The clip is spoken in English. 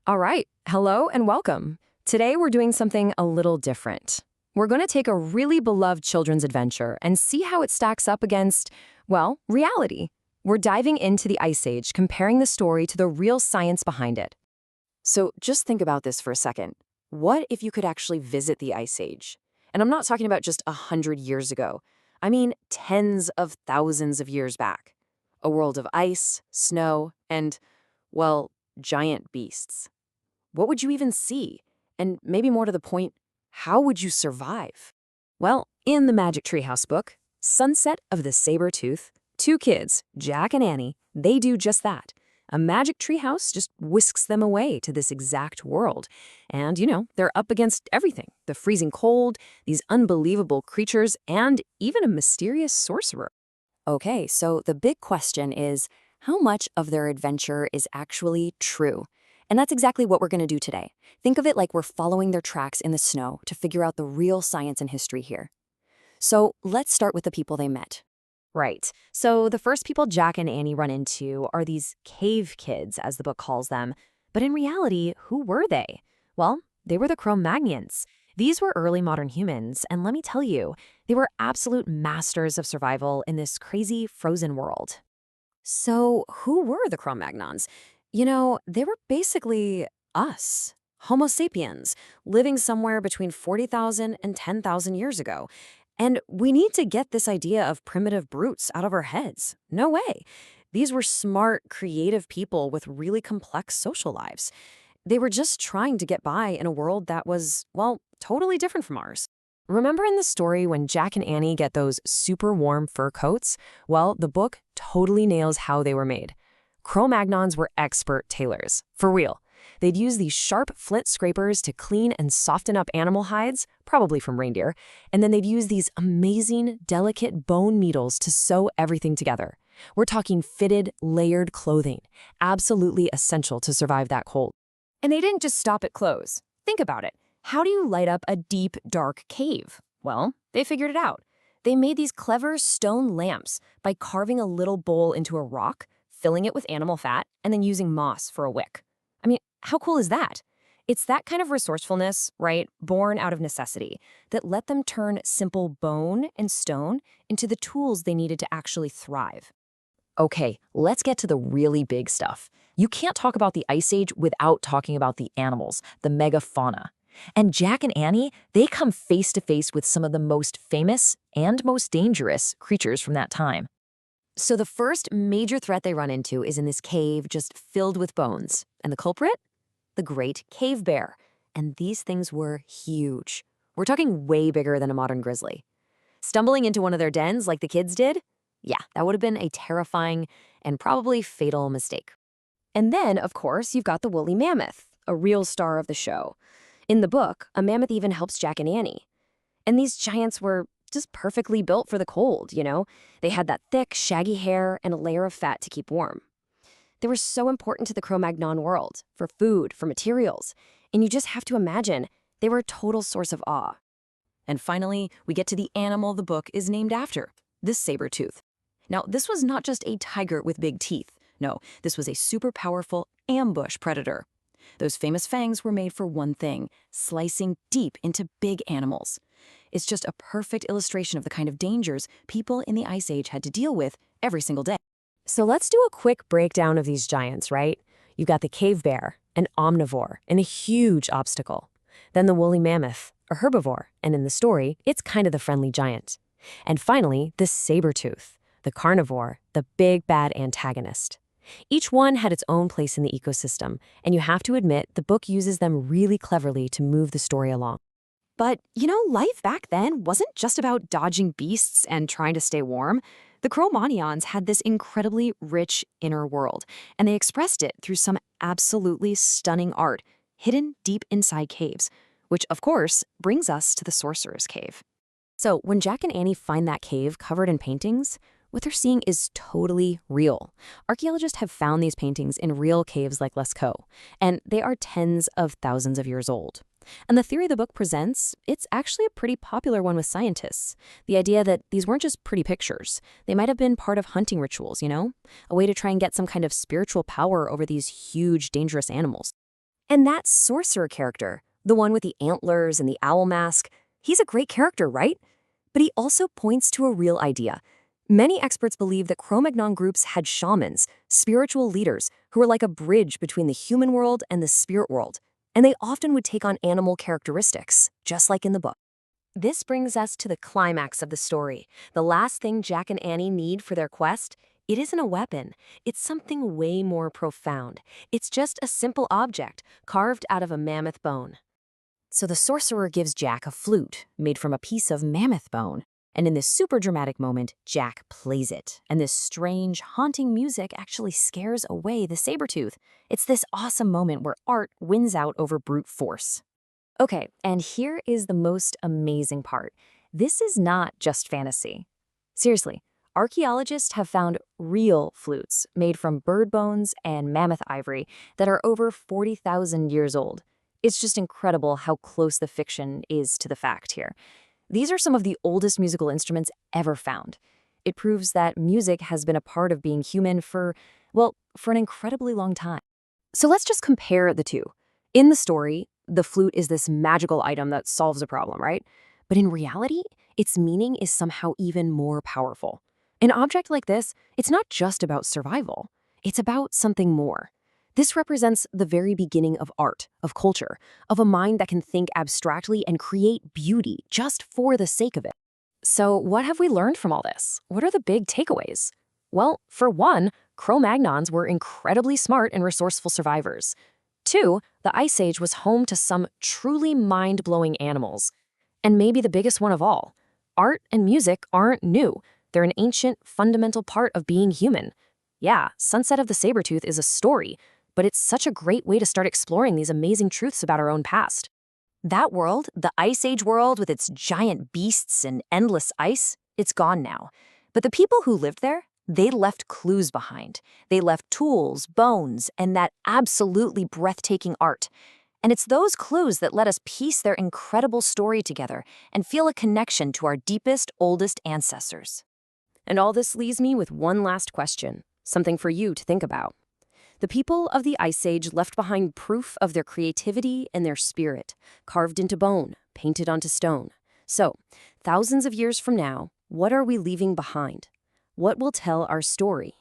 All right, hello and welcome. Today we're doing something a little different. We're going to take a really beloved children's adventure and see how it stacks up against, well, reality. We're diving into the Ice Age, comparing the story to the real science behind it. So just think about this for a second. What if you could actually visit the Ice Age? And I'm not talking about just 100 years ago. I mean tens of thousands of years back. A world of ice, snow, and, well, giant beasts. What would you even see? And maybe more to the point, how would you survive? Well, in the Magic Treehouse book, Sunset of the Sabertooth, two kids, Jack and Annie, they do just that. A magic treehouse just whisks them away to this exact world. And, they're up against everything. The freezing cold, these unbelievable creatures, and even a mysterious sorcerer. Okay, so the big question is, how much of their adventure is actually true? And that's exactly what we're going to do today. Think of it like we're following their tracks in the snow to figure out the real science and history here. So let's start with the people they met. Right. So the first people Jack and Annie run into are these cave kids, as the book calls them. But in reality, who were they? Well, they were the Cro-Magnons. These were early modern humans, and let me tell you, they were absolute masters of survival in this crazy frozen world. So who were the Cro-Magnons? They were basically us, Homo sapiens, living somewhere between 40,000 and 10,000 years ago. And we need to get this idea of primitive brutes out of our heads. No way. These were smart, creative people with really complex social lives. They were just trying to get by in a world that was, well, totally different from ours. Remember in the story when Jack and Annie get those super warm fur coats? Well, the book totally nails how they were made. Cro-Magnons were expert tailors, for real. They'd use these sharp flint scrapers to clean and soften up animal hides, probably from reindeer, and then they'd use these amazing, delicate bone needles to sew everything together. We're talking fitted, layered clothing, absolutely essential to survive that cold. And they didn't just stop at clothes. Think about it. How do you light up a deep, dark cave? Well, they figured it out. They made these clever stone lamps by carving a little bowl into a rock, filling it with animal fat, and then using moss for a wick. I mean, how cool is that? It's that kind of resourcefulness, right, born out of necessity, that let them turn simple bone and stone into the tools they needed to actually thrive. Okay, let's get to the really big stuff. You can't talk about the Ice Age without talking about the animals, the megafauna. And Jack and Annie, they come face to face with some of the most famous and most dangerous creatures from that time. So the first major threat they run into is in this cave just filled with bones. And the culprit? The great cave bear. And these things were huge. We're talking way bigger than a modern grizzly. Stumbling into one of their dens like the kids did? Yeah, that would have been a terrifying and probably fatal mistake. And then, of course, you've got the woolly mammoth, a real star of the show. In the book, a mammoth even helps Jack and Annie. And these giants were just perfectly built for the cold, They had that thick, shaggy hair and a layer of fat to keep warm. They were so important to the Cro-Magnon world, for food, for materials. And you just have to imagine, they were a total source of awe. And finally, we get to the animal the book is named after, the Sabertooth. Now, this was not just a tiger with big teeth. No, this was a super powerful ambush predator. Those famous fangs were made for one thing, slicing deep into big animals. It's just a perfect illustration of the kind of dangers people in the Ice Age had to deal with every single day. So let's do a quick breakdown of these giants, right? You've got the cave bear, an omnivore, and a huge obstacle. Then the woolly mammoth, a herbivore, and in the story, it's kind of the friendly giant. And finally, the saber-tooth, the carnivore, the big bad antagonist. Each one had its own place in the ecosystem, and you have to admit the book uses them really cleverly to move the story along. But, life back then wasn't just about dodging beasts and trying to stay warm. The Cro-Magnons had this incredibly rich inner world, and they expressed it through some absolutely stunning art hidden deep inside caves, which, of course, brings us to the Sorcerer's Cave. So when Jack and Annie find that cave covered in paintings, what they're seeing is totally real. Archaeologists have found these paintings in real caves like Lascaux, and they are tens of thousands of years old. And the theory the book presents, it's actually a pretty popular one with scientists. The idea that these weren't just pretty pictures. They might have been part of hunting rituals, A way to try and get some kind of spiritual power over these huge, dangerous animals. And that sorcerer character, the one with the antlers and the owl mask, he's a great character, right? But he also points to a real idea. Many experts believe that Cro-Magnon groups had shamans, spiritual leaders, who were like a bridge between the human world and the spirit world, and they often would take on animal characteristics, just like in the book. This brings us to the climax of the story. The last thing Jack and Annie need for their quest, it isn't a weapon. It's something way more profound. It's just a simple object carved out of a mammoth bone. So the sorcerer gives Jack a flute made from a piece of mammoth bone. And in this super dramatic moment, Jack plays it. And this strange, haunting music actually scares away the Sabertooth. It's this awesome moment where art wins out over brute force. Okay, and here is the most amazing part. This is not just fantasy. Seriously, archaeologists have found real flutes made from bird bones and mammoth ivory that are over 40,000 years old. It's just incredible how close the fiction is to the fact here. These are some of the oldest musical instruments ever found. It proves that music has been a part of being human for an incredibly long time. So let's just compare the two. In the story, the flute is this magical item that solves a problem, right? But in reality, its meaning is somehow even more powerful. An object like this, it's not just about survival. It's about something more. This represents the very beginning of art, of culture, of a mind that can think abstractly and create beauty just for the sake of it. So what have we learned from all this? What are the big takeaways? Well, for one, Cro-Magnons were incredibly smart and resourceful survivors. 2, the Ice Age was home to some truly mind-blowing animals. And maybe the biggest one of all, art and music aren't new. They're an ancient, fundamental part of being human. Yeah, Sunset of the Sabertooth is a story, but it's such a great way to start exploring these amazing truths about our own past. That world, the Ice Age world with its giant beasts and endless ice, it's gone now. But the people who lived there, they left clues behind. They left tools, bones, and that absolutely breathtaking art. And it's those clues that let us piece their incredible story together and feel a connection to our deepest, oldest ancestors. And all this leaves me with one last question, something for you to think about. The people of the Ice Age left behind proof of their creativity and their spirit, carved into bone, painted onto stone. So, thousands of years from now, what are we leaving behind? What will tell our story?